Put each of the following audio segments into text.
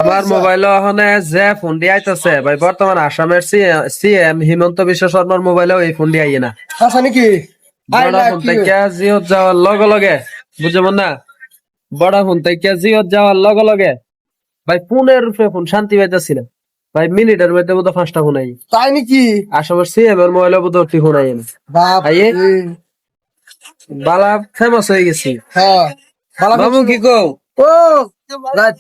আমার মোবাইল ওখানে যে ফোন দিয়ে আইতাছে ভাই, বর্তমান আসামের সিএম হিমন্ত বিশ্ব শর্মার মোবাইলেও এই ফোন দিয়ে আইয়ে না। আসা নাকি? বড় ফোন থেকে জিওত যাওয়ার লগে লগে, বুঝেন না, বড় ফোন থেকে জিওত যাওয়ার লগে লগে ভাই ফোনের রূপে ফোন শান্তি পাইতেছি না ভাই। মিনিটের মধ্যে বোধ 5টা ফোন আই তাই নাকি? আসামের সিএম এর মোবাইলে বোধ ফোন আইয়ে না। বাপ আইয়ে বালা ফেমাস হয়ে গেছি। হ্যাঁ বালা বাবু কি কও? ও রাইট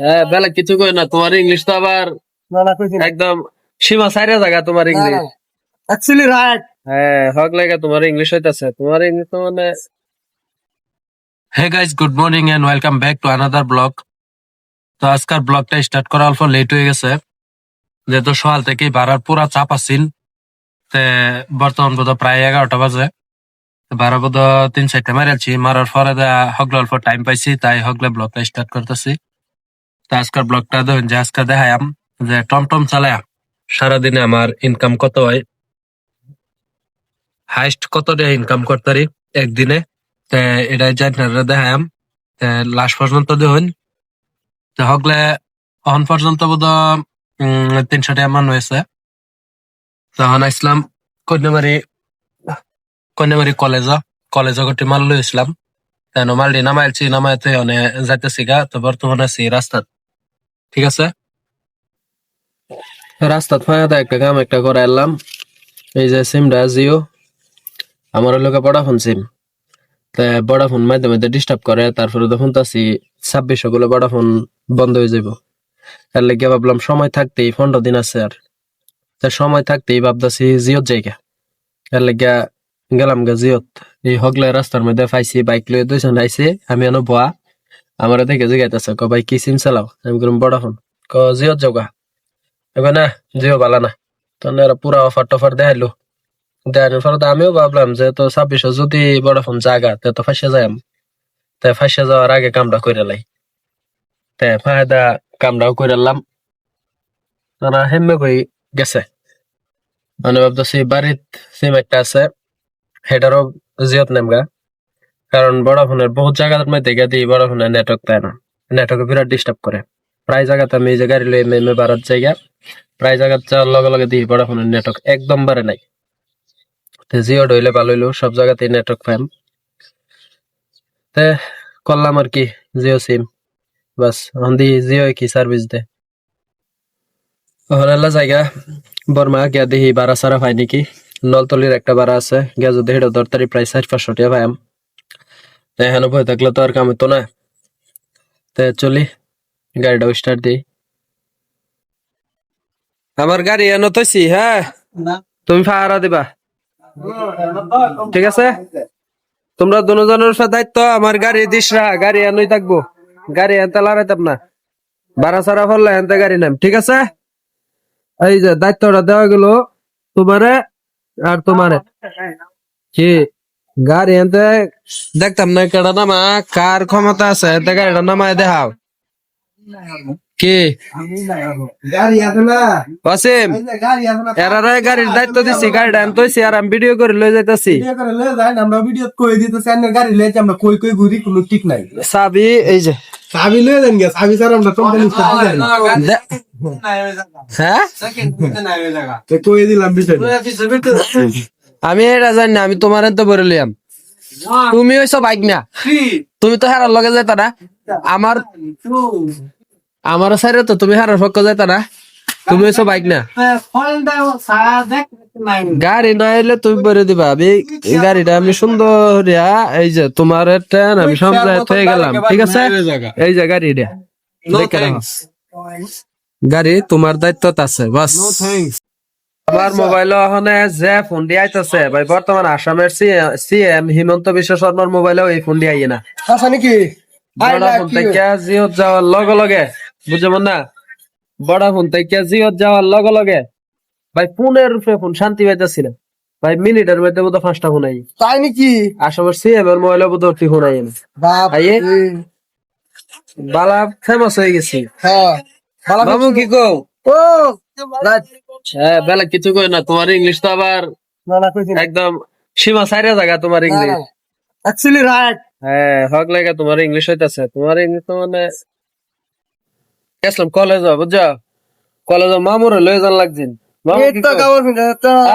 হ্যাঁ, বেলা কিছু কই না, তোমার ইংলিশ তো আবার না না কইছি না একদম সীমা সাইরা জায়গা তোমার না ইংলিশ। অ্যাকচুয়ালি রাইট হ্যাঁ, হক লাগে তোমার ইংলিশ হইতাছে, তোমার ইংলিশ তো মানে। Hey guys, good morning and welcome back to another blog. তো আজকের ব্লগটা স্টার্ট করার অল্প লেট হয়ে গেছে, যেহেতু সকাল থেকেই বাড়ার পুরা চাপ আছিল। তে বর্তমান বোধ প্রায় 11টা বাজে, বারো বোধ 3-4টা মারালছি, মারার পরে হগলে অল্প টাইম পাইছি, তাই হগলে ব্লগটা স্টার্ট করতেছি। তো আজকের ব্লগটা দেখুন যে আজকে দেখায়াম যে টমটম চালায়া সারাদিনে আমার ইনকাম কত হয়, হাইস্ট কত টাকা ইনকাম করতারি একদিনে। তে এটা জানারা দেখায়াম লাস্ট পর্যন্ত দেখুন। তো হগলে অহন পর্যন্ত বোধ 300 টাকা মান হয়েছে। তখন আসলাম কন্যামারি কন্যামারি কলেজ গটি মাল লইছিলাম। তেন মালটি নামাইছি, নামাইতে অনে যাইতেছি গা। তো বর্তমানে আছি রাস্তাত, ঠিক আছে। রাস্তাত ফাঁকা একটা কাম একটা করে এলাম। এই যে সিমটা জিও, আমার লোকে ভোডাফোন সিম। তা ভোডাফোন মাঝে মাঝে ডিস্টার্ব করে, তারপরে তখন তাছি 2600 গুলো ভোডাফোন বন্ধ হয়ে যাবো। তার লেগে ভাবলাম সময় থাকতেই 15 দিন আছে আর, তা সময় থাকতেই ভাবতেছি জিওত জায়গা। তার লেগে গেলাম গা জিওত। এই হগলে রাস্তার মধ্যে পাইছি বাইক লয়ে 2জন আইছে, আমি এনো বয়া। আমার দেখে জিগাইতেছে, ক ভাই কি সিম চালাও? আমি বললাম ভোডাফোন। ক জিওত যাওগা? এবার না, জিও বালা না। তখন এরা পুরা অফার টফার দেখাইলো। দেখানোর পরে তো আমিও ভাবলাম যে তো 2600 যদি ভোডাফোন জাগা তে তো ফাঁসে যাই। তাই ফাঁসে যাওয়ার আগে কামটা করে লাই। তাই ফায়দা কামটাও করে লাম। তারা হেম্মে কই গেছে, মানে ভাবতেছি বাড়িত সিম একটা আছে, হেটারও জিওত নেমগা। কারণ ভোডাফোনের বহুত জায়গার মধ্যে গিয়ে দিই ভোডাফোনের নেটওয়ার্ক পায় না, নেটওয়ার্ক বিরাট ডিস্টার্ব করে। প্রায় জায়গাতে আমি এই যে গাড়ি লই মেমে বাড়ার জায়গা, প্রায় জায়গা যাওয়ার লগে লগে দিই ভোডাফোনের নেটওয়ার্ক একদম বাড়ে নাই। তো জিও ডইলে ভালো হইলো, সব জায়গাতেই নেটওয়ার্ক পাইম। তে করলাম আর কি, জিও সিম। বাস দি জিও কি সার্ভিস দে হলা জায়গা। বর্মা গিয়া দেখি ভাড়া সারা পাই নাকি। নলতলির একটা ভাড়া আছে, গিয়া যদি হেটা দরতারি প্রায় 400-500 টাকা পাইম। তাই এখানে বই থাকলে তো আর কাম হতো না। তাই চলি, গাড়িটা স্টার্ট দিই। আমার গাড়ি এনে তৈছি, হ্যাঁ তুমি ভাড়া দিবা, ঠিক আছে। তোমরা দুজনের সাথে দায়িত্ব, আমার গাড়ি দিসরা, গাড়ি এনই থাকবো, গাড়ি এনতে লড়াইতাম না। ভাড়া সারা ফললে এনতে গাড়ি নাম, ঠিক আছে। এই যে দায়িত্বটা দেওয়া গেল তোমারে আর তোমারে। কি গাড়ি এনতে দেখতাম না কেডা নামা, কার ক্ষমতা আছে এনতে গাড়িটা নামায় দেখাও। কি গাড়ি আছে না? ওয়াসিম, গাড়ি আছে না? এরারে গাড়ির দায়িত্ব দিছি, গাড়িটা আনতেছি আর আমি ভিডিও করে লয়ে যাইতাছি। ভিডিও করে লয়ে যাই, আমরা ভিডিও কই দিতেছি, আর গাড়ি লয়ে আমরা কই কই ঘুরি কোনো ঠিক নাই। চাবি এই যে, চাবি লয়ে যান গিয়া, চাবি ছাড়া আমরা কোম্পানি স্টার্ট করি না। হ্যাঁ তো কই দিলাম বিষয়টা। আমি এটা জানি না, আমি তোমার তো বলে লিয়াম। তুমি ওইসব বাইক না, তুমি তো হারার লগে যাইতা না। আমার আমার সাইডে তো তুমি হারার পক্ষ যাইতা না, তুমি ওইসব বাইক না। গাড়ি না এলে তুমি বলে দিবা, আমি গাড়িটা আমি সুন্দর এই যে তোমার ট্রেন আমি সমঝায় হয়ে গেলাম, ঠিক আছে। এই যে গাড়ি দেখে রাখো, গাড়ি তোমার দায়িত্ব আছে বাস। আমার মোবাইল ওখানে যে ফোন দিয়ে আইতাছে ভাই, বর্তমান আসামের সিএম হিমন্ত বিশ্ব শর্মার মোবাইলেও এই ফোন দিয়ে আইয়ে না। আসা নাকি? ভোডাফোন থেকে জিওত যাওয়ার লগে লগে, বুঝেন না, ভোডাফোন থেকে জিওত যাওয়ার লগে লগে ভাই ফোনের রূপে ফোন শান্তি পাইতেছি না ভাই। মিনিটের মধ্যে বোধ 5টা ফোন আই তাই নাকি? আসামের সিএম এর মোবাইলে বোধ ফোন আই বাপ আইয়ে বালা ফেমাস হয়ে গেছি। হ্যাঁ বালা বাবু কি কও? ও রাইট হ্যাঁ, বেলা কিছু কই না, তোমার ইংলিশ তো আবার না না কইছি না একদম সীমা সাইরা জায়গা তোমার ইংলিশ। অ্যাকচুয়ালি রাইট হ্যাঁ, হক লাগে তোমার ইংলিশ হইতাছে, তোমার ইংলিশ তো মানে গেছিলাম কলেজ বুঝছো, কলেজ মামুর লয়ে যান লাগছেন। মামু কি কয়?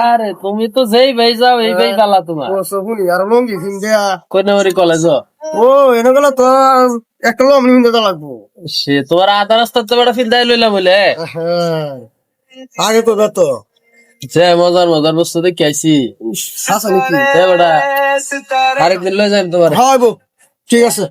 আরে তুমি তো যেই ভাই যাও এই ভাই বালা তোমার আর লঙ্গি ফিন্দে কোন নামের কলেজ? ও এনে গেল তো একটা লঙ্গি ফিন্দে তো লাগবো। সে তোমার আধা রাস্তার তো বেটা ফিল দাই লইলাম বলে হ্যাঁ আগে তো যেত যে মজার মজার বস্তু দেখে আইছি। শাসা নাকি এ বেটা আরেকদিন লয়ে যাই তোমার। হয় বউ, ঠিক আছে।